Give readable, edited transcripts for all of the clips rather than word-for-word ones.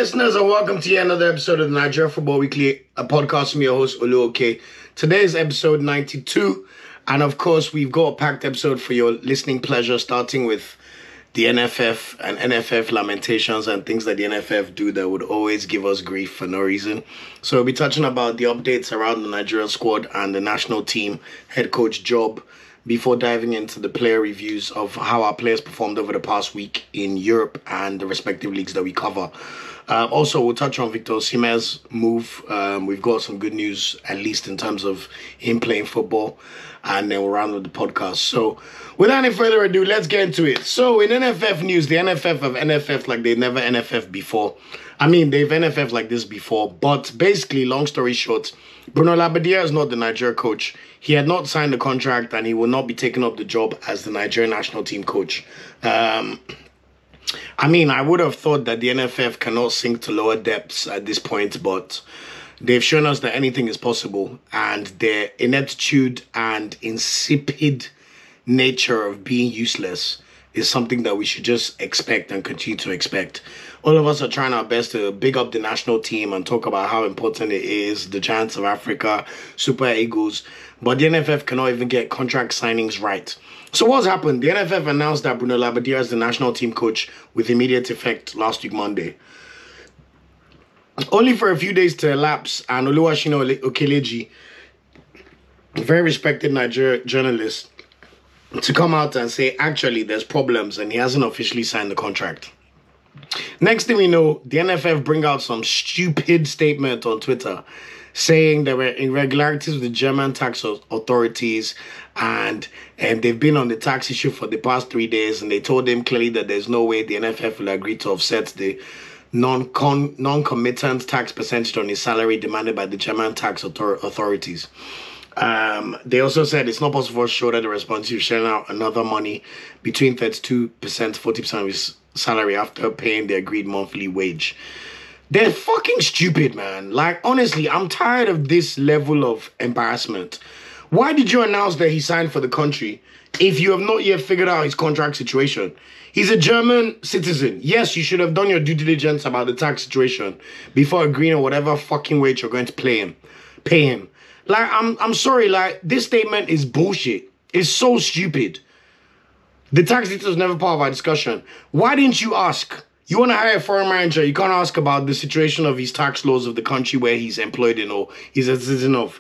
listeners, and welcome to yet another episode of the Nigeria Football Weekly, a podcast from your host, Okoye. Today is episode 92, and of course, we've got a packed episode for your listening pleasure, starting with the NFF and NFF lamentations and things that the NFF do that would always give us grief for no reason. So we'll be touching about the updates around the Nigerian squad and the national team head coach job before diving into the player reviews of how our players performed over the past week in Europe and the respective leagues that we cover. Also, we'll touch on Victor Osimhen's move. We've got some good news, at least in terms of him playing football. And then we'll round with the podcast. So, without any further ado, let's get into it. So, in NFF news, the NFF have NFF like they've never NFF before. I mean, they've NFF like this before. But basically, long story short, Bruno Labbadia is not the Nigeria coach. He had not signed the contract and he will not be taking up the job as the Nigerian national team coach. I mean, I would have thought that the NFF cannot sink to lower depths at this point, but they've shown us that anything is possible, and their ineptitude and insipid nature of being useless is something that we should just expect and continue to expect. All of us are trying our best to big up the national team and talk about how important it is, the Giants of Africa, Super Eagles, but the NFF cannot even get contract signings right. So what's happened? The NFF announced that Bruno Labbadia is the national team coach with immediate effect last week, Monday. Only for a few days to elapse, and Oluwashina Okeleji, a very respected Nigerian journalist, to come out and say, actually, there's problems, and he hasn't officially signed the contract. Next thing we know, the NFF bring out some stupid statement on Twitter saying there were irregularities with the German tax authorities, and they've been on the tax issue for the past 3 days, and they told him clearly that there's no way the NFF will agree to offset the non-committant tax percentage on his salary demanded by the German tax authorities. They also said it's not possible to show that the responsible is sharing out another money between 32% to 40% of his salary after paying the agreed monthly wage. They're fucking stupid, man. Like, honestly, I'm tired of this level of embarrassment. Why did you announce that he signed for the country if you have not yet figured out his contract situation? He's a German citizen. Yes, you should have done your due diligence about the tax situation before agreeing on whatever fucking wage you're going to pay him. Like, I'm sorry, like, this statement is bullshit. It's so stupid. The tax details was never part of our discussion. Why didn't you ask? You want to hire a foreign manager, you can't ask about the situation of his tax laws of the country where he's employed in or he's a citizen of.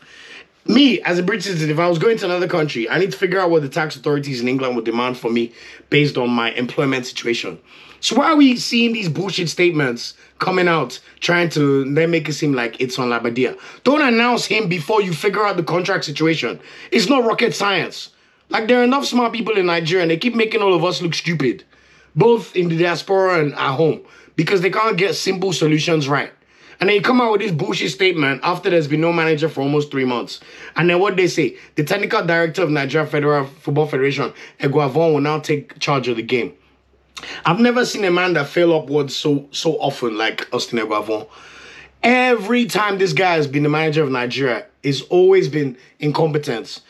Me, as a British citizen, if I was going to another country, I need to figure out what the tax authorities in England would demand for me based on my employment situation. So why are we seeing these bullshit statements coming out, trying to then make it seem like it's on Labbadia? Don't announce him before you figure out the contract situation. It's not rocket science. Like, there are enough smart people in Nigeria and they keep making all of us look stupid, both in the diaspora and at home, because they can't get simple solutions right. And then you come out with this bullshit statement after there's been no manager for almost 3 months. And then what they say, the technical director of Nigeria Federal Football Federation, Eguaveon, will now take charge of the game. I've never seen a man that fell upwards so often like Augustine Eguavoen. Every time this guy has been the manager of Nigeria, it's always been incompetence.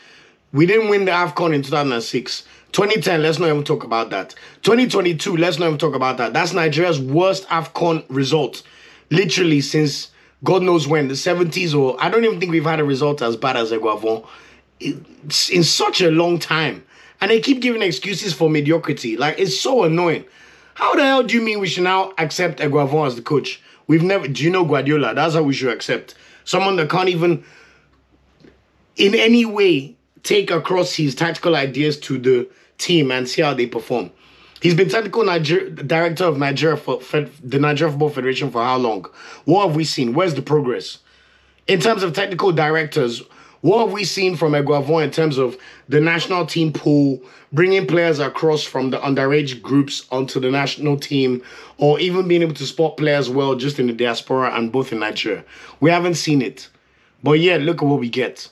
We didn't win the AFCON in 2006. 2010, let's not even talk about that. 2022, let's not even talk about that. That's Nigeria's worst AFCON result. Literally since God knows when, the 70s, or I don't even think we've had a result as bad as Eguaveon in such a long time. And they keep giving excuses for mediocrity. Like, it's so annoying. How the hell do you mean we should now accept Eguaveon as the coach? We've never, do you know Guardiola? That's how we should accept. Someone that can't even in any way take across his tactical ideas to the team and see how they perform. He's been technical director of Nigeria for the Nigeria Football Federation for how long? What have we seen? Where's the progress? In terms of technical directors, what have we seen from Eguaveon in terms of the national team pool, bringing players across from the underage groups onto the national team, or even being able to spot players well just in the diaspora and both in Nigeria? We haven't seen it. But yeah, look at what we get.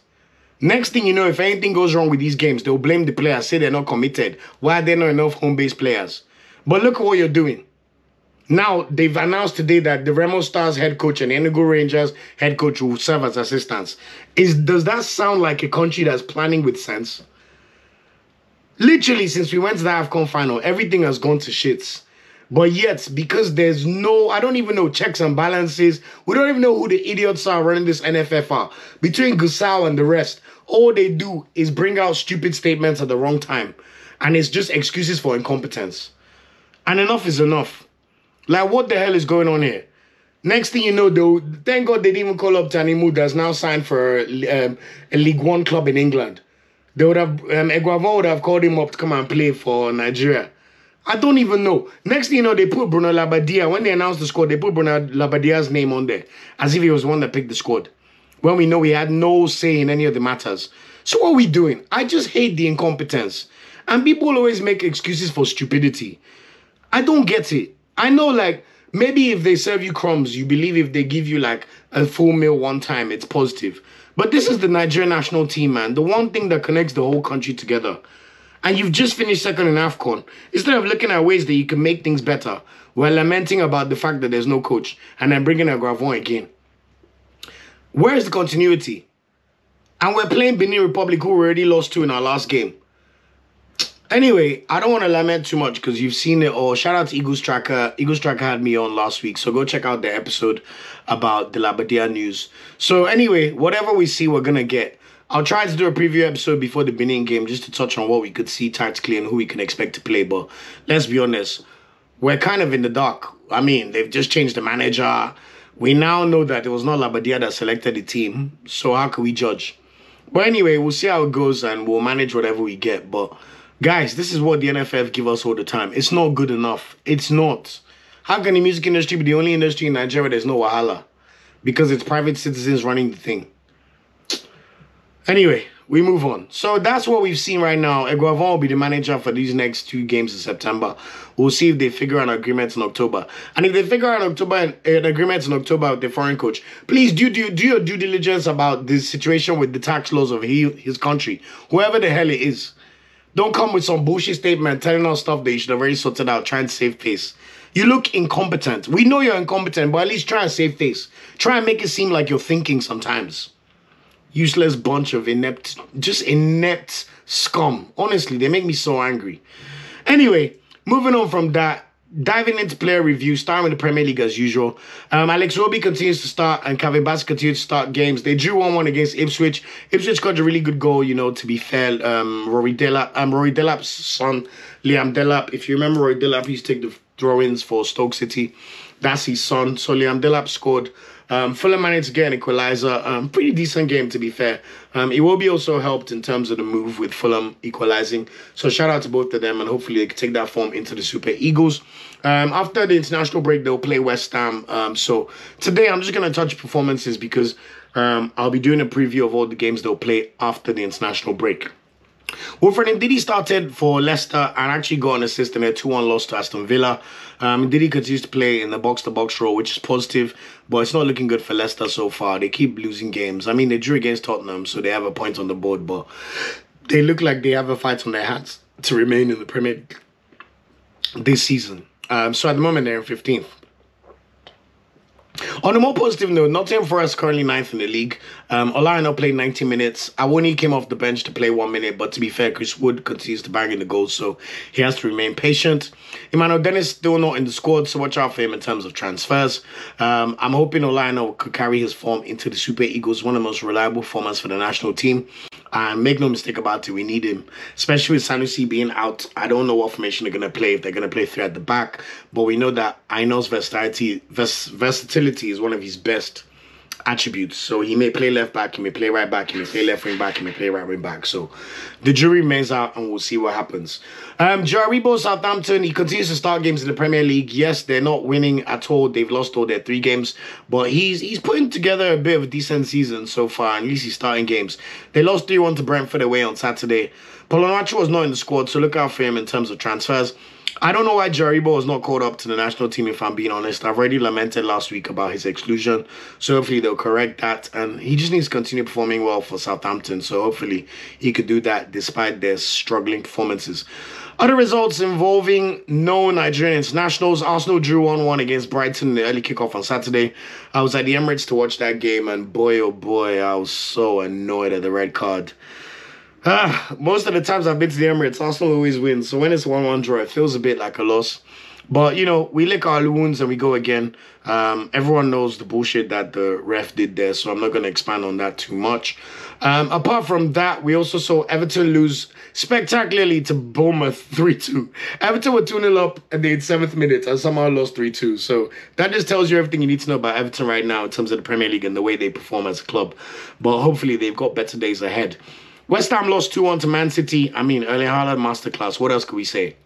Next thing you know, if anything goes wrong with these games, they'll blame the players, say they're not committed. Why are there not enough home-based players? But look at what you're doing. Now, they've announced today that the Remo Stars head coach and the Enugu Rangers head coach will serve as assistants. Does that sound like a country that's planning with sense? Literally, since we went to the AFCON final, everything has gone to shits. But yet, because there's no, I don't even know checks and balances. We don't even know who the idiots are running this NFF are. Between Gusau and the rest, all they do is bring out stupid statements at the wrong time. And it's just excuses for incompetence. And enough is enough. Like, what the hell is going on here? Next thing you know, though, thank God they didn't even call up Tanimu that's now signed for a League One club in England. They would have, Eguavoen would have called him up to come and play for Nigeria. I don't even know. Next thing you know, they put Bruno Labbadia. When they announced the squad, they put Bruno Labbadia's name on there. As if he was the one that picked the squad. When we know he had no say in any of the matters. So what are we doing? I just hate the incompetence. And people always make excuses for stupidity. I don't get it. I know, like, maybe if they serve you crumbs, you believe if they give you, like, a full meal one time, it's positive. But this is the Nigerian national team, man. The one thing that connects the whole country together. And you've just finished second in AFCON. Instead of looking at ways that you can make things better, we're lamenting about the fact that there's no coach. And then bringing Eguavoen again. Where is the continuity? And we're playing Benin Republic, who we already lost to in our last game. Anyway, I don't want to lament too much because you've seen it all. Shout out to Eagles Tracker. Eagles Tracker had me on last week. So go check out the episode about the Labbadia news. So anyway, whatever we see, we're going to get. I'll try to do a preview episode before the Benin game just to touch on what we could see tactically and who we can expect to play. But let's be honest, we're kind of in the dark. I mean, they've just changed the manager. We now know that it was not Labbadia that selected the team. So how can we judge? But anyway, we'll see how it goes and we'll manage whatever we get. But guys, this is what the NFF give us all the time. It's not good enough. It's not. How can the music industry be the only industry in Nigeria there's no wahala? Because it's private citizens running the thing. Anyway, we move on. So that's what we've seen right now. Eguavoen will be the manager for these next 2 games in September. We'll see if they figure out agreements in October. And if they figure out an agreement in October with the foreign coach, please do your due diligence about this situation with the tax laws of his country. Whoever the hell it is. Don't come with some bullshit statement telling us stuff that you should have already sorted out, trying to save face. You look incompetent. We know you're incompetent, but at least try and save face. Try and make it seem like you're thinking sometimes. Useless bunch of inept scum. Honestly, they make me so angry. Anyway, moving on from that, diving into player review, starting with the Premier League as usual. Alex Iwobi continues to start and Bassey continues to start games. They drew 1-1 against Ipswich. Ipswich got a really good goal, you know, to be fair. Rory Delap's son, Liam Delap. If you remember, Rory Delap used to take the throw-ins for Stoke City. That's his son. So Liam Delap scored. Fulham managed to get an equalizer. Pretty decent game, to be fair. Iwobi also helped in terms of the move with Fulham equalizing. So shout out to both of them, and hopefully they can take that form into the Super Eagles. After the international break, they'll play West Ham. So today I'm just going to touch performances because I'll be doing a preview of all the games they'll play after the international break. Wilfred Ndidi started for Leicester and actually got an assist in a 2-1 loss to Aston Villa. Ndidi continues to play in the box-to-box role, which is positive, but it's not looking good for Leicester so far. They keep losing games. I mean, they drew against Tottenham, so they have a point on the board, but they look like they have a fight on their hands to remain in the Premier League this season. So at the moment, they're in 15th. On a more positive note, Nottingham Forest currently 9th in the league. Aina played 90 minutes. Awoni came off the bench to play 1 minute, but to be fair, Chris Wood continues to bang in the goals, so he has to remain patient. Emmanuel Dennis still not in the squad, so watch out for him in terms of transfers. I'm hoping Aina could carry his form into the Super Eagles, one of the most reliable formers for the national team. And make no mistake about it, we need him, especially with Sanusi being out. I don't know what formation they're going to play, if they're going to play 3 at the back, but we know that Aina's versatility is one of his best attributes. So he may play left back, he may play right back, he may play left wing back, he may play right wing back. So the jury remains out and we'll see what happens. Aribo, Southampton, he continues to start games in the Premier League. Yes, they're not winning at all. They've lost all their 3 games, but he's putting together a bit of a decent season so far. At least he's starting games. They lost 3-1 to Brentford away on Saturday. Polonarcho was not in the squad, so look out for him in terms of transfers. I don't know why Aribo was not called up to the national team, if I'm being honest. I've already lamented last week about his exclusion, so hopefully they'll correct that. And he just needs to continue performing well for Southampton, so hopefully he could do that despite their struggling performances. Other results involving no Nigerian internationals. Arsenal drew 1-1 against Brighton in the early kickoff on Saturday. I was at the Emirates to watch that game, and boy, oh boy, I was so annoyed at the red card. Most of the times I've been to the Emirates, Arsenal always wins. So when it's 1-1 draw, it feels a bit like a loss. But, you know, we lick our wounds and we go again. Everyone knows the bullshit that the ref did there, so I'm not going to expand on that too much. Apart from that, we also saw Everton lose spectacularly to Bournemouth 3-2. Everton were 2-0 up at the 7th minute and somehow lost 3-2. So that just tells you everything you need to know about Everton right now in terms of the Premier League and the way they perform as a club. But hopefully they've got better days ahead. West Ham lost 2-1 to Man City. I mean, Erling Haaland masterclass. What else could we say?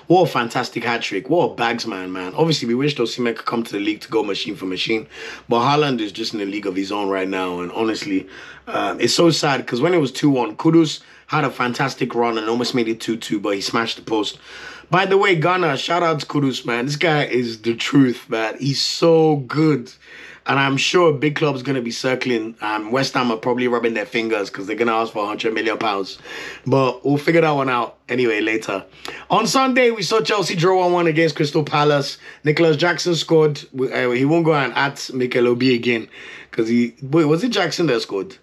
What a fantastic hat-trick. What a bagsman, man. Obviously, we wished Osimhen could come to the league to go machine for machine. But Haaland is just in a league of his own right now. And honestly, it's so sad because when it was 2-1, Kudus had a fantastic run and almost made it 2-2, but he smashed the post. By the way, Ghana, shout out to Kudus, man. This guy is the truth, man. He's so good. And I'm sure big clubs going to be circling. West Ham are probably rubbing their fingers because they're going to ask for £100 million. But we'll figure that one out anyway later. On Sunday, we saw Chelsea draw 1-1 against Crystal Palace. Nicholas Jackson scored. He won't go and at Mikel Obi again. Because wait, was it Jackson that scored?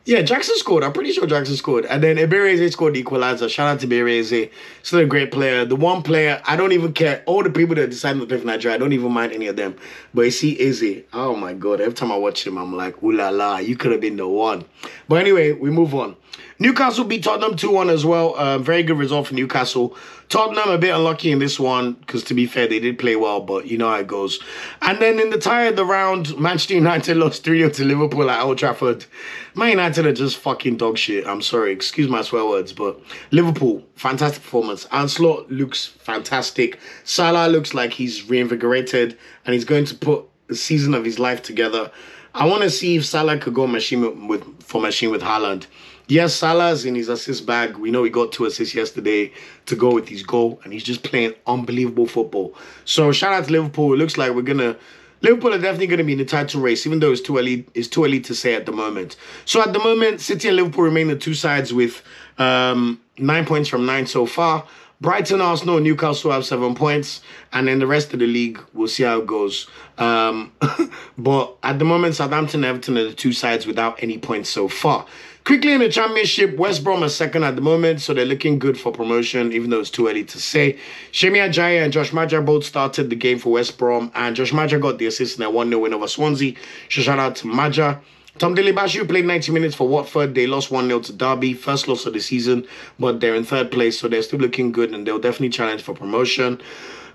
Yeah, Jackson scored. I'm pretty sure Jackson scored. And then Ebereze scored the equalizer. Shout out to Ebereze. Still a great player. The one player, I don't even care. All the people that decide to play for Nigeria, I don't even mind any of them. But you see Eze, oh my God. Every time I watch him, I'm like, ooh la la, you could have been the one. But anyway, we move on. Newcastle beat Tottenham 2-1 as well. Very good result for Newcastle. Tottenham a bit unlucky in this one because, to be fair, they did play well, but you know how it goes. And then in the tie of the round, Manchester United lost 3-0 to Liverpool at Old Trafford. Man United are just fucking dog shit. I'm sorry, excuse my swear words, but Liverpool, fantastic performance. Anslot looks fantastic. Salah looks like he's reinvigorated and he's going to put the season of his life together. I want to see if Salah could go machine with Haaland. Yes, Salah's in his assist bag. We know he got 2 assists yesterday to go with his goal, and he's just playing unbelievable football. So shout out to Liverpool. It looks like Liverpool are definitely gonna be in the title race, even though it's too early. It's too early to say at the moment. So at the moment, City and Liverpool remain the two sides with 9 points from 9 so far. Brighton, Arsenal, and Newcastle have 7 points, and then the rest of the league, we'll see how it goes. But at the moment, Southampton and Everton are the two sides without any points so far. Quickly in the Championship, West Brom are second at the moment, so they're looking good for promotion, even though it's too early to say. Semi Ajayi and Josh Maja both started the game for West Brom, and Josh Maja got the assist in a 1-0 win over Swansea. So shout out to Maja. Dele-Bashiru played 90 minutes for Watford. They lost 1-0 to Derby, first loss of the season, but they're in third place, so they're still looking good, and they'll definitely challenge for promotion.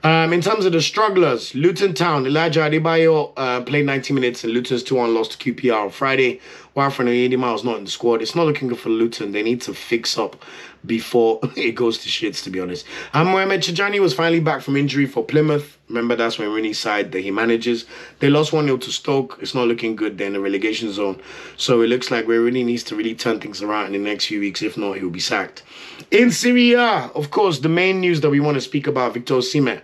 In terms of the strugglers, Luton Town, Elijah Adebayo played 90 minutes and Luton's 2-1 lost to QPR on Friday. Wilfred Oyedema was not in the squad. It's not looking good for Luton. They need to fix up before it goes to shits, to be honest. And Mohamed Tijani was finally back from injury for Plymouth. Remember, that's when Rooney's side that he manages. They lost 1-0 to Stoke. It's not looking good. They're in the relegation zone. So it looks like Rooney needs to really turn things around in the next few weeks. If not, he'll be sacked. In Serie A, of course, the main news that we want to speak about, Victor Osimhen.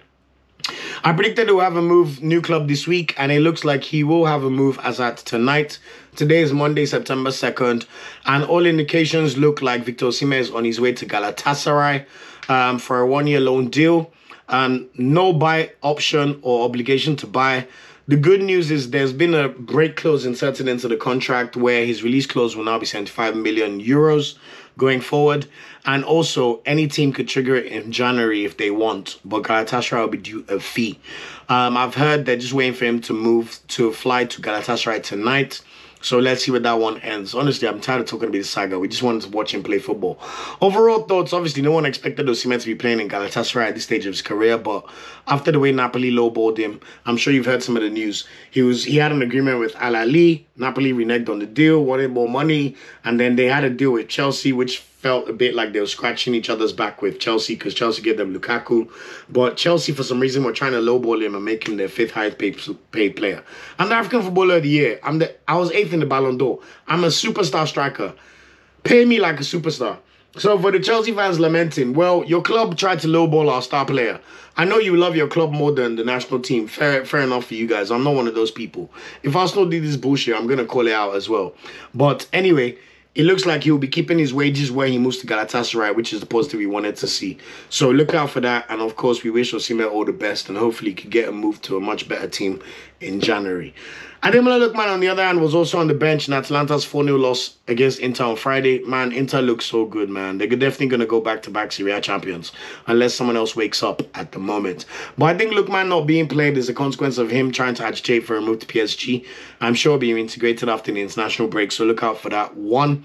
I predicted he'll have a new club this week, and it looks like he will have a move as at tonight. Today is Monday, September 2nd, and all indications look like Victor Osimhen is on his way to Galatasaray for a 1-year loan deal. No buy option or obligation to buy. The good news is there's been a break clause inserted into the contract where his release clause will now be 75 million euros going forward. And also, any team could trigger it in January if they want, but Galatasaray will be due a fee. I've heard they're just waiting for him to fly to Galatasaray tonight. So let's see where that one ends. Honestly, I'm tired of talking about this saga. We just wanted to watch him play football. Overall thoughts, obviously, no one expected Osimhen to be playing in Galatasaray at this stage of his career. But after the way Napoli lowballed him, I'm sure you've heard some of the news. He had an agreement with Al Ahly. Napoli reneged on the deal, wanted more money. And then they had a deal with Chelsea, which felt a bit like they were scratching each other's back with Chelsea because Chelsea gave them Lukaku. But Chelsea, for some reason, were trying to lowball him and make him their 5th highest paid player. I'm the African Footballer of the Year. I was 8th in the Ballon d'Or. I'm a superstar striker. Pay me like a superstar. So for the Chelsea fans lamenting, well, your club tried to lowball our star player. I know you love your club more than the national team. Fair enough for you guys. I'm not one of those people. If Arsenal did this bullshit, I'm going to call it out as well. But anyway, it looks like he'll be keeping his wages where he moves to Galatasaray, which is the positive we wanted to see. So look out for that. And of course, we wish Osimhen all the best. And hopefully he could get a move to a much better team in January. Adebayo Lookman, on the other hand, was also on the bench in Atlanta's 4-0 loss against Inter on Friday. Man, Inter looks so good, man. They're definitely going to go back-to-back Serie champions unless someone else wakes up at the moment. But I think Lookman not being played is a consequence of him trying to agitate for a move to PSG. I'm sure he'll be integrated after the international break, so look out for that one.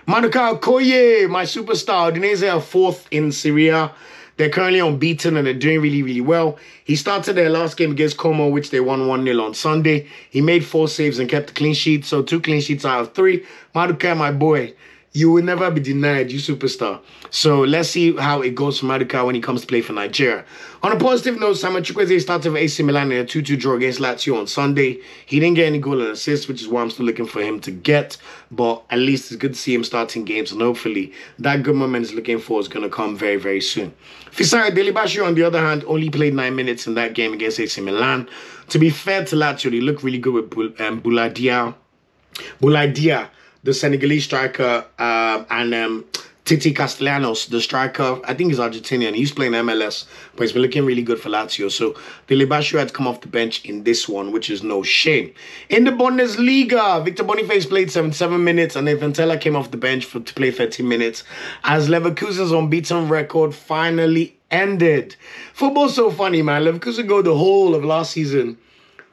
Okoye, my superstar. Udinese are 4th in Serie. They're currently unbeaten and they're doing really, really well. He started their last game against Como, which they won 1-0 on Sunday. He made 4 saves and kept a clean sheet. So 2 clean sheets out of 3. Maduka, my boy, you will never be denied, you superstar. So let's see how it goes for Maduka when he comes to play for Nigeria. On a positive note, Chukwueze started for AC Milan in a 2-2 draw against Lazio on Sunday. He didn't get any goal and assist, which is why I'm still looking for him to get. But at least it's good to see him starting games, and hopefully that good moment he's looking for is going to come very, very soon. Fisari Dele-Bashiru, on the other hand, only played 9 minutes in that game against AC Milan. To be fair to Lazio, they look really good with Bouladia, the Senegalese striker, and Titi Castellanos, the striker. I think he's Argentinian. He's playing MLS, but he's been looking really good for Lazio. So Dele-Bashiru had to come off the bench in this one, which is no shame. In the Bundesliga, Victor Boniface played 77 minutes, and then Tella came off the bench to play 13 minutes, as Leverkusen's unbeaten record finally ended. Football's so funny, man. Leverkusen go the whole of last season,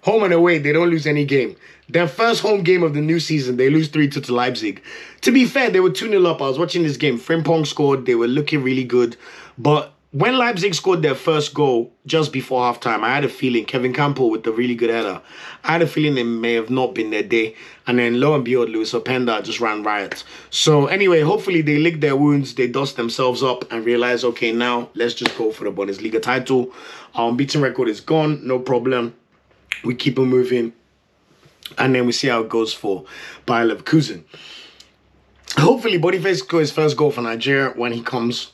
home and away, they don't lose any game. Their first home game of the new season, they lose 3-2 to Leipzig. To be fair, they were 2-0 up. I was watching this game. Frimpong scored. They were looking really good. But when Leipzig scored their first goal just before halftime, I had a feeling, Kevin Campbell with the really good header, I had a feeling it may have not been their day. And then lo and behold, Luis Openda just ran riot. So anyway, hopefully they lick their wounds, they dust themselves up and realize, okay, now let's just go for the Bundesliga title. Our unbeaten record is gone, no problem. We keep on moving. And then we see how it goes for Bayer Leverkusen. Hopefully, Boniface scores his first goal for Nigeria when he comes.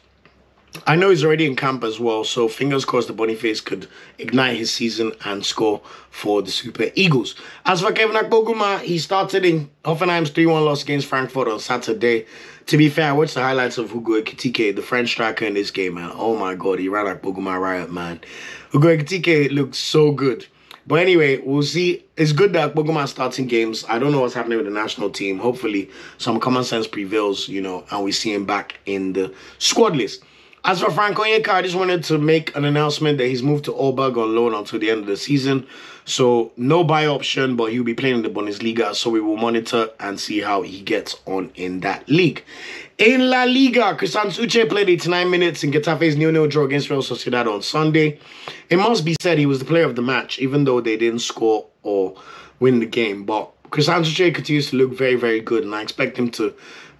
I know he's already in camp as well, so fingers crossed that Boniface could ignite his season and score for the Super Eagles. As for Kevin Akpoguma, he started in Hoffenheim's 3-1 loss against Frankfurt on Saturday. To be fair, I watched the highlights of Hugo Ekitike, the French striker in this game, man. Oh my God, he ran Akpoguma riot, man. Hugo Ekitike looks so good. But anyway, we'll see. It's good that Akpoguma is starting games. I don't know what's happening with the national team. Hopefully, some common sense prevails, you know, and we see him back in the squad list. As for Frank Onyeka, I just wanted to make an announcement that he's moved to Augsburg on loan until the end of the season. So, no buy option, but he'll be playing in the Bundesliga. So, we will monitor and see how he gets on in that league. In La Liga, Christian Uche played 89 minutes in Getafe's 0-0 draw against Real Sociedad on Sunday. It must be said he was the player of the match, even though they didn't score or win the game. But Christian Uche continues to look very, very good, and I expect him to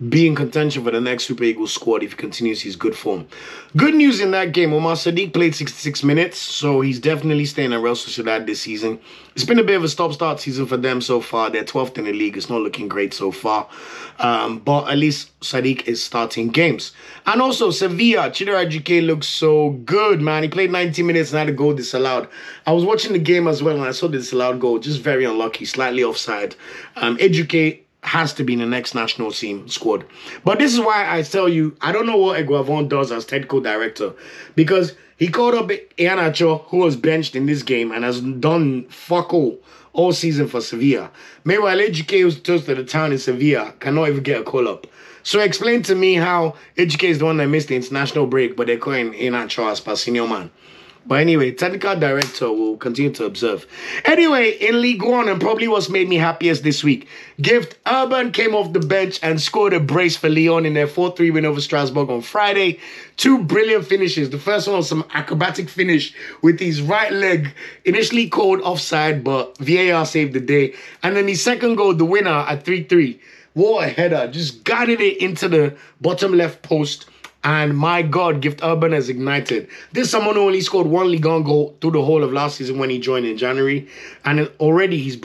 be in contention for the next Super Eagles squad if he continues his good form. Good news in that game, Omar Sadiq played 66 minutes, so he's definitely staying at Real Sociedad this season. It's been a bit of a stop-start season for them so far. They're 12th in the league. It's not looking great so far. But at least Sadiq is starting games. And also, Sevilla, Chidera Ejike looks so good, man. He played 90 minutes and had a goal disallowed. I was watching the game as well, and I saw the disallowed goal. Just very unlucky, slightly offside. Ejike has to be in the next national team squad. But this is why I tell you, I don't know what Eguaveon does as technical director, because he called up Iheanacho, who was benched in this game and has done fuck all season for Sevilla. Meanwhile, Ejike, who's toast of the town in Sevilla, cannot even get a call-up. So explain to me how Ejike is the one that missed the international break, but they're calling Iheanacho as per senior man. But anyway, technical director will continue to observe. Anyway, in League One, and probably what's made me happiest this week, Gift Orban came off the bench and scored a brace for Lyon in their 4-3 win over Strasbourg on Friday. 2 brilliant finishes. The first one was some acrobatic finish with his right leg, initially called offside, but VAR saved the day. And then his second goal, the winner at 3-3. What a header. Just guided it into the bottom left post. And my God, Gift Orban has ignited. This is someone who only scored 1 Ligue 1 goal through the whole of last season when he joined in January. And already he's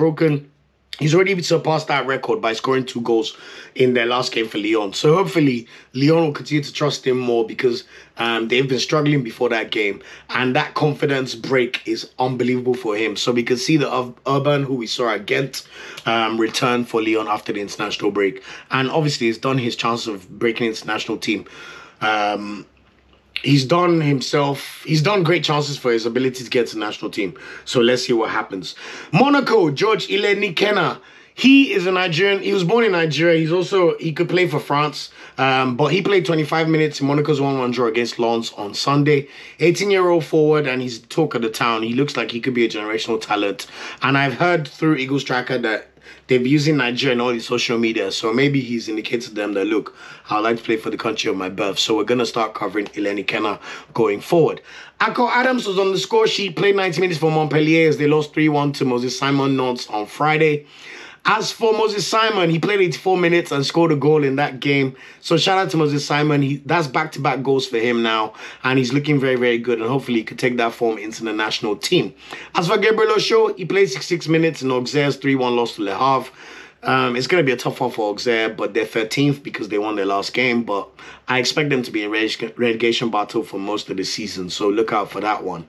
already surpassed that record by scoring 2 goals in their last game for Lyon. So hopefully Lyon will continue to trust him more, because they've been struggling before that game. And that confidence break is unbelievable for him. So we can see the Orban, who we saw at Ghent, return for Lyon after the international break. And obviously he's done his chance of breaking the international team he's done great chances for his ability to get to the national team. So let's see what happens. Monaco, George Ilenikena. He is a Nigerian. He was born in Nigeria. He could play for France. But he played 25 minutes in Monaco's 1-1 draw against Lens on Sunday. 18-year-old forward, and he's talk of the town. He looks like he could be a generational talent. And I've heard through Eagles Tracker that they've been using Nigeria in all the social media. So maybe he's indicated to them that, look, I'd like to play for the country of my birth. So we're going to start covering Ilenikena going forward. Akor Adams was on the score sheet, played 90 minutes for Montpellier as they lost 3-1 to Osayi-Samuel Nantes on Friday. As for Osayi-Samuel, he played 84 minutes and scored a goal in that game. So shout out to Osayi-Samuel. That's back-to-back goals for him now. And he's looking very, very good. And hopefully he could take that form into the national team. As for Gabriel Osho, he played 66 minutes in Auxerre's 3-1 loss to Le Havre. It's going to be a tough one for Auxerre, but they're 13th because they won their last game. But I expect them to be in relegation battle for most of the season. So look out for that one.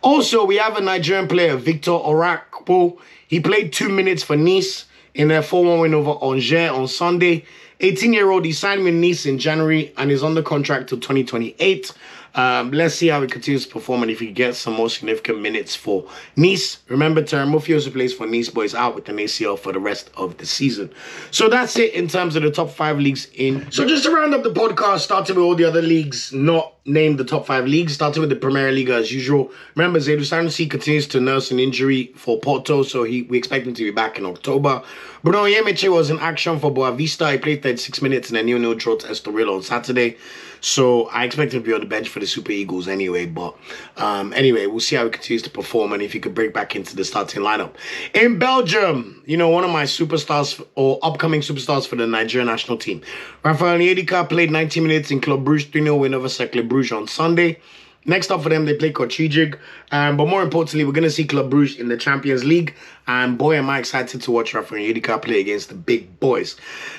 Also, we have a Nigerian player, Victor Orakpo. He played 2 minutes for Nice in their 4-1 win over Angers on Sunday. 18-year-old, he signed with Nice in January and is under contract till 2028. Let's see how he continues to perform and if he gets some more significant minutes for Nice. Remember, Teremofio also plays for Nice, but is out with an ACL for the rest of the season. So that's it in terms of the top 5 leagues in. So just to round up the podcast, starting with all the other leagues not named the top 5 leagues, starting with the Premier League as usual. Remember, Zedu Sanusi continues to nurse an injury for Porto, so we expect him to be back in October. Bruno Yemeche was in action for Boavista. He played 36 minutes in a 0-0 draw to Estoril on Saturday. So I expect him to be on the bench for the Super Eagles anyway. But anyway, we'll see how he continues to perform and if he could break back into the starting lineup. In Belgium, you know, one of my superstars or upcoming superstars for the Nigerian national team, Rafael Nyedika played 90 minutes in Club Brugge 3-0 win over Cercle Bruges on Sunday. Next up for them, they play Kortrijk. But more importantly, we're going to see Club Brugge in the Champions League. And boy, am I excited to watch Rafael Nyedika play against the big boys.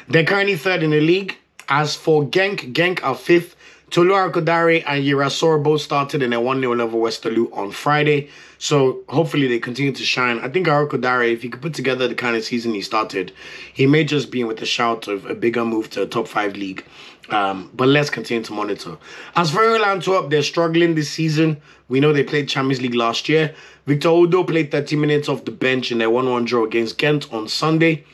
They're currently 3rd in the league. As for Genk are 5th. Tolu Arkodare and Girasor both started in a 1-0 over Westerlo on Friday. So hopefully they continue to shine. I think Arkodare, if he could put together the kind of season he started, he may just be in with a shout of a bigger move to a top 5 league. But let's continue to monitor. As for Royal Antwerp, they're struggling this season. We know they played Champions League last year. Victor Odo played 30 minutes off the bench in their 1-1 draw against Ghent on Sunday.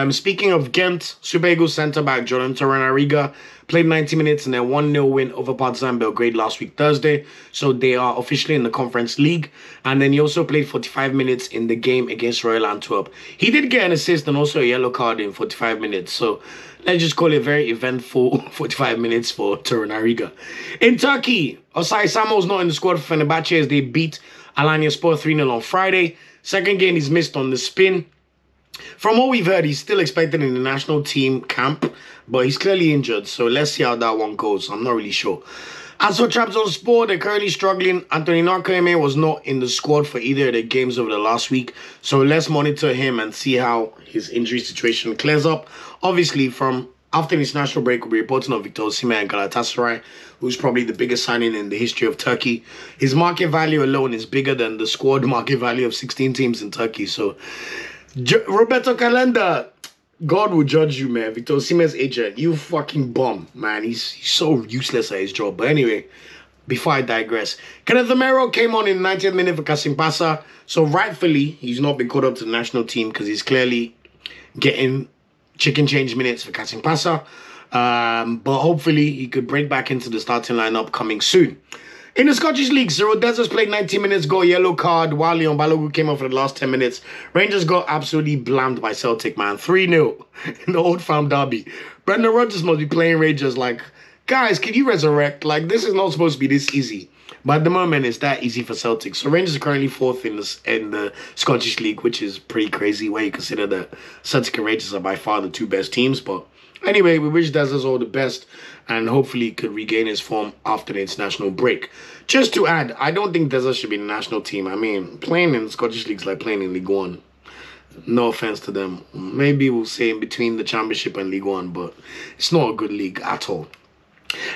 Speaking of Ghent, Super Eagles centre-back Jordan Torreira played 90 minutes in their 1-0 win over Partizan Belgrade last week Thursday. So they are officially in the Conference League. And then he also played 45 minutes in the game against Royal Antwerp. He did get an assist and also a yellow card in 45 minutes. So let's just call it a very eventful 45 minutes for Torreira. In Turkey, Osayi-Samuel is not in the squad for Fenerbahce as they beat Alanyaspor 3-0 on Friday. Second game he's missed on the spin. From what we've heard, he's still expected in the national team camp, but he's clearly injured, so let's see how that one goes. I'm not really sure. As for Trabzonspor, they're currently struggling. Anthony Nakayeme was not in the squad for either of the games over the last week, so let's monitor him and see how his injury situation clears up. Obviously, from after the international break, we'll be reporting on Victor Osimhen and Galatasaray, who's probably the biggest signing in the history of Turkey. His market value alone is bigger than the squad market value of 16 teams in Turkey, so Roberto Calenda, God will judge you, man. Victor Osimhen's agent, you fucking bum, man. He's so useless at his job. But anyway, before I digress, Kenneth Romero came on in the 90th minute for Kasimpasa. So rightfully, he's not been called up to the national team because he's clearly getting chicken change minutes for Kasimpasa. But hopefully, he could break back into the starting lineup coming soon. In the Scottish League, Cyril Dessers played 90 minutes, got a yellow card, while Leon Balogun came on for the last 10 minutes. Rangers got absolutely blamed by Celtic, man. 3-0 in the Old Firm derby. Brendan Rodgers must be playing Rangers like, guys, can you resurrect? Like, this is not supposed to be this easy. But at the moment, it's that easy for Celtic. So Rangers are currently 4th in the Scottish League, which is pretty crazy where you consider that Celtic and Rangers are by far the 2 best teams. But anyway, we wish Dessers all the best and hopefully he could regain his form after the international break. Just to add, I don't think Dessers should be in the national team. I mean, playing in Scottish Leagues like playing in League One. No offense to them. Maybe we'll say in between the Championship and League One, but it's not a good league at all.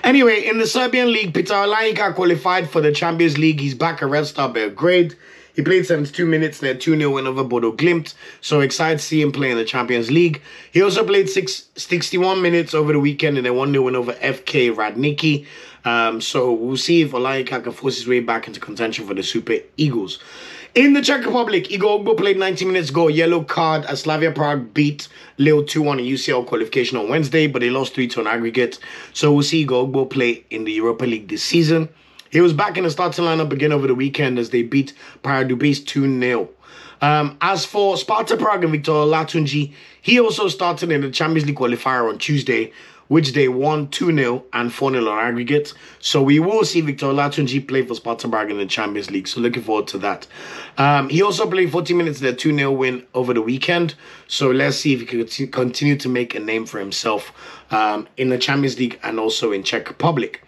Anyway, in the Serbian league, Petar Olayinka qualified for the Champions League. He's back at Red Star Belgrade. He played 72 minutes in a 2-0 win over Bodo Glimt. So excited to see him play in the Champions League. He also played 61 minutes over the weekend in a 1-0 win over FK Radniki. So we'll see if Olayinka can force his way back into contention for the Super Eagles. In the Czech Republic, Iwobi played 90 minutes ago, yellow card as Slavia Prague beat Lille 2-1 in UCL qualification on Wednesday, but they lost 3-2 on aggregate. So we'll see Iwobi play in the Europa League this season. He was back in the starting lineup again over the weekend as they beat Pardubice 2-0. As for Sparta Prague and Victor Latunji, he also started in the Champions League qualifier on Tuesday, which they won 2-0 and 4-0 on aggregate. So we will see Victor Latunji play for Sparta Prague in the Champions League. So looking forward to that. He also played 40 minutes in the 2-0 win over the weekend. So let's see if he can continue to make a name for himself in the Champions League and also in Czech Republic.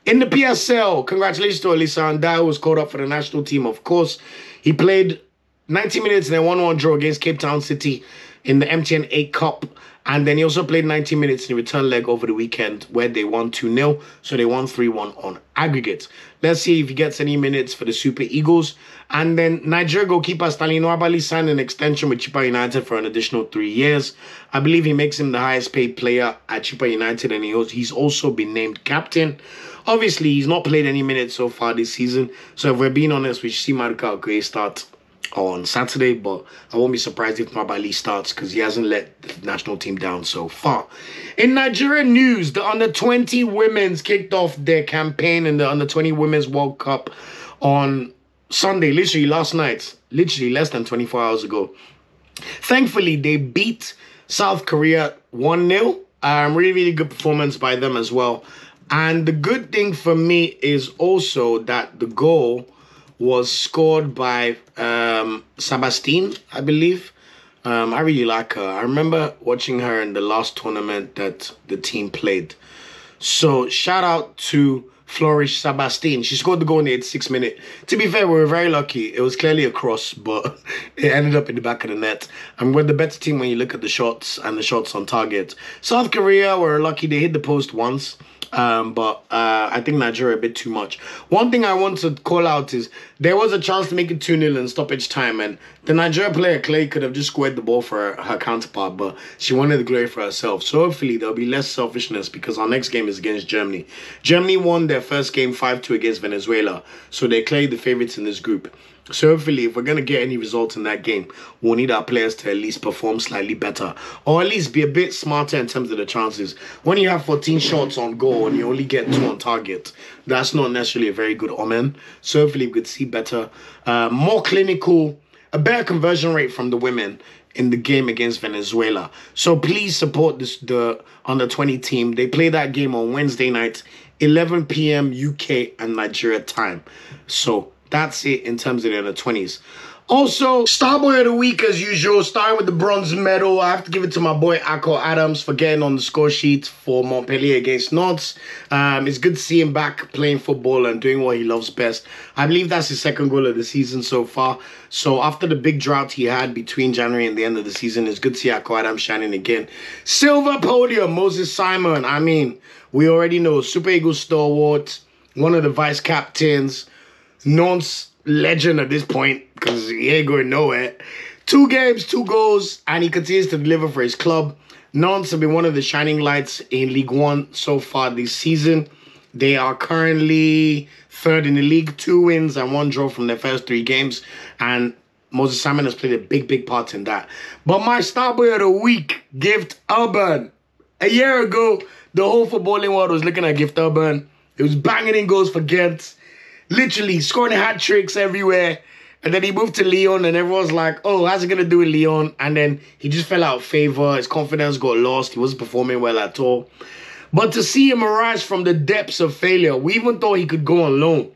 In the PSL, congratulations to Olisa Ndai, who was called up for the national team, of course. He played 90 minutes in a 1-1 draw against Cape Town City in the MTN 8 Cup. And then he also played 90 minutes in the return leg over the weekend where they won 2-0. So they won 3-1 on aggregate. Let's see if he gets any minutes for the Super Eagles. And then Nigeria goalkeeper Stanley Nwabali signed an extension with Chippa United for an additional 3 years. I believe he makes him the highest paid player at Chippa United, and he's also been named captain. Obviously, he's not played any minutes so far this season. So if we're being honest, we should see Maduka Okoye start on Saturday, but I won't be surprised if Nwabali starts because he hasn't let the national team down so far. In Nigerian news, the Under-20 women's kicked off their campaign in the Under-20 Women's World Cup on Sunday, literally last night, literally less than 24 hours ago. Thankfully, they beat South Korea 1-0. Really, really good performance by them as well. And the good thing for me is also that the goal was scored by Sebastine, I believe. I really like her. I remember watching her in the last tournament that the team played. So shout out to Flourish Sebastine. She scored the goal in the 86th minute. To be fair, we were very lucky. It was clearly a cross, but it ended up in the back of the net. And we're the better team when you look at the shots and the shots on target. South Korea were lucky. They hit the post once. But I think Nigeria a bit too much. One thing I want to call out is there was a chance to make it 2-0 in stoppage time, and the Nigeria player Clay could have just squared the ball for her counterpart, but she wanted the glory for herself. So hopefully there'll be less selfishness because our next game is against Germany. Germany won their first game 5-2 against Venezuela, so they're clearly the favorites in this group. So hopefully, if we're going to get any results in that game, we'll need our players to at least perform slightly better. Or at least be a bit smarter in terms of the chances. When you have 14 shots on goal and you only get 2 on target, that's not necessarily a very good omen. So hopefully we could see better, more clinical, a better conversion rate from the women in the game against Venezuela. So please support the Under-20 team. They play that game on Wednesday night, 11 p.m. UK and Nigeria time. So that's it in terms of the Under-20s. Also, Starboy of the Week, as usual, starting with the bronze medal. I have to give it to my boy Akor Adams for getting on the score sheet for Montpellier against Nantes. It's good to see him back playing football and doing what he loves best. I believe that's his second goal of the season so far. So after the big drought he had between January and the end of the season, it's good to see Akor Adams shining again. Silver podium, Osayi-Samuel. I mean, we already know Super Eagles stalwart, one of the vice captains, Nantes legend at this point because he ain't going nowhere. 2 games, 2 goals, and he continues to deliver for his club. Nantes have been one of the shining lights in Ligue 1 so far this season. They are currently 3rd in the league, 2 wins and 1 draw from their first 3 games, and Osayi-Samuel has played a big part in that. But my Starboy of the Week, Gift Orban. A year ago, the whole footballing world was looking at Gift Orban. It was banging in goals for Ghent. Literally scoring hat tricks everywhere. And then he moved to Lyon and everyone's like, oh, how's he going to do in Lyon? And then he just fell out of favor. His confidence got lost. He wasn't performing well at all. But to see him arise from the depths of failure, we even thought he could go on loan.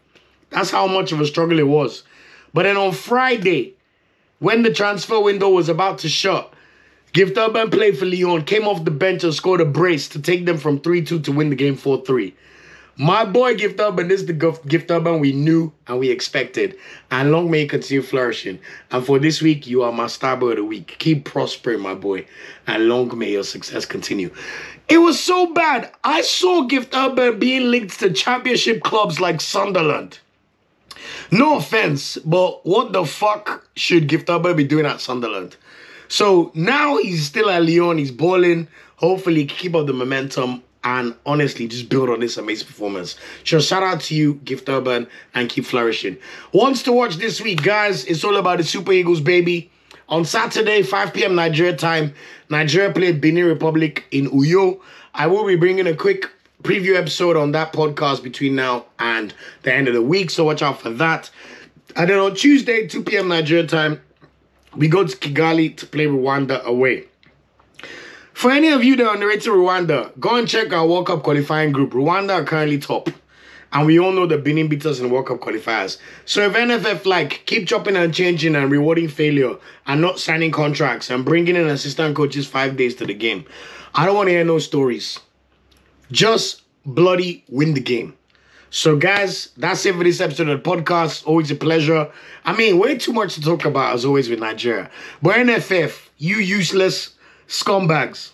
That's how much of a struggle it was. But then on Friday, when the transfer window was about to shut, Gift Orban played for Lyon, came off the bench and scored a brace to take them from 3-2 to win the game 4-3. My boy Gift Orban, this is the Gift Orban we knew and we expected. And long may you continue flourishing. And for this week, you are my Starboy of the Week. Keep prospering, my boy. And long may your success continue. It was so bad. I saw Gift Orban being linked to championship clubs like Sunderland. No offense, but what the fuck should Gift Orban be doing at Sunderland? So now he's still at Lyon. He's balling. Hopefully he can keep up the momentum. and honestly just build on this amazing performance. So shout out to you, Gift Orban, and keep flourishing. Wants to watch this week, guys? It's all about the Super Eagles, baby. On Saturday, 5 p.m. Nigeria time, Nigeria played Benin Republic in Uyo. I will be bringing a quick preview episode on that podcast between now and the end of the week, so watch out for that. And then on Tuesday, 2 p.m. Nigeria time, we go to Kigali to play Rwanda away. For any of you that are narrating Rwanda, go and check our World Cup qualifying group. Rwanda are currently top. And we all know the Benin beat us in World Cup qualifiers. So if NFF keep chopping and changing and rewarding failure and not signing contracts and bringing in assistant coaches 5 days to the game, I don't want to hear no stories. Just bloody win the game. So guys, that's it for this episode of the podcast. Always a pleasure. I mean, way too much to talk about as always with Nigeria. But NFF, you useless scumbags,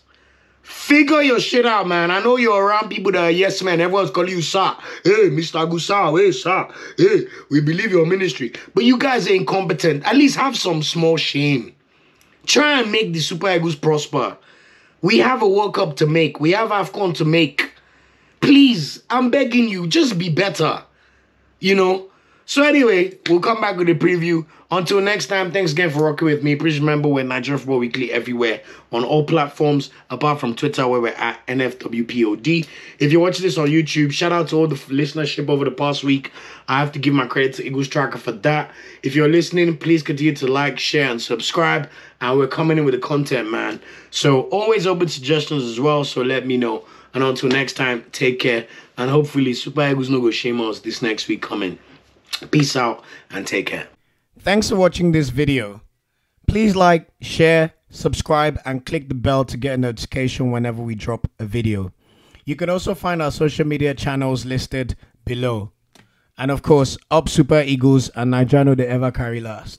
figure your shit out, man. I know you're around people that are yes men. Everyone's calling you sir. Hey, Mr. Gusau. Hey, sir. Hey, we believe your ministry. But you guys are incompetent. At least have some small shame. Try and make the Super Eagles prosper. We have a World Cup to make. We have AFCON to make. Please, I'm begging you, just be better. You know? So anyway, we'll come back with a preview. Until next time, thanks again for rocking with me. Please remember we're Nigeria Football Weekly everywhere on all platforms, apart from Twitter where we're at NFWPOD. If you're watching this on YouTube, shout out to all the listenership over the past week. I have to give my credit to Eagles Tracker for that. If you're listening, please continue to like, share, and subscribe. And we're coming in with the content, man. So always open suggestions as well, so let me know. And until next time, take care. And hopefully Super Eagles no go shame us this next week coming. Peace out and take care. Thanks for watching this video. Please like, share, subscribe, and click the bell to get a notification whenever we drop a video. You can also find our social media channels listed below. And of course, up Super Eagles and Nigeria no dey ever carry last.